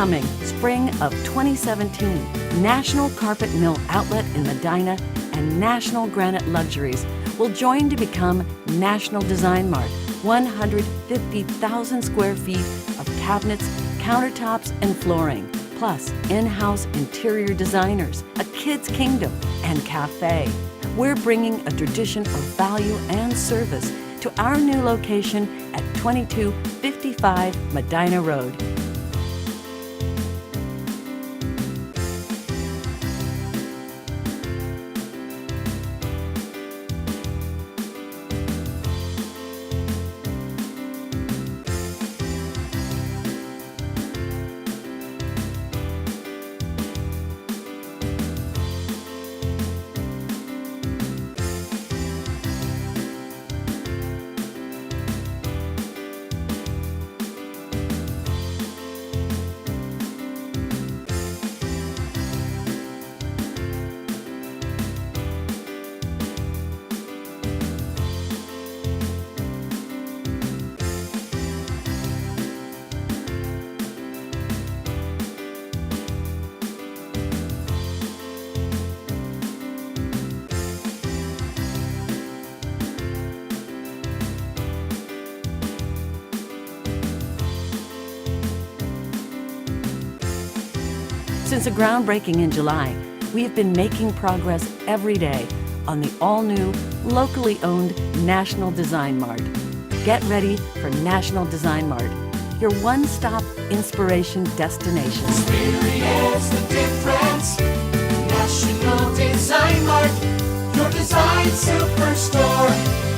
Coming spring of 2017, National Carpet Mill Outlet in Medina and National Granite Luxuries will join to become National Design Mart. 150,000 square feet of cabinets, countertops, and flooring, plus in-house interior designers, a kids' kingdom, and cafe. We're bringing a tradition of value and service to our new location at 2255 Medina Road. Since a groundbreaking in July, we have been making progress every day on the all-new, locally owned National Design Mart. Get ready for National Design Mart, your one-stop inspiration destination. Experience the difference. National Design Mart, your design superstore.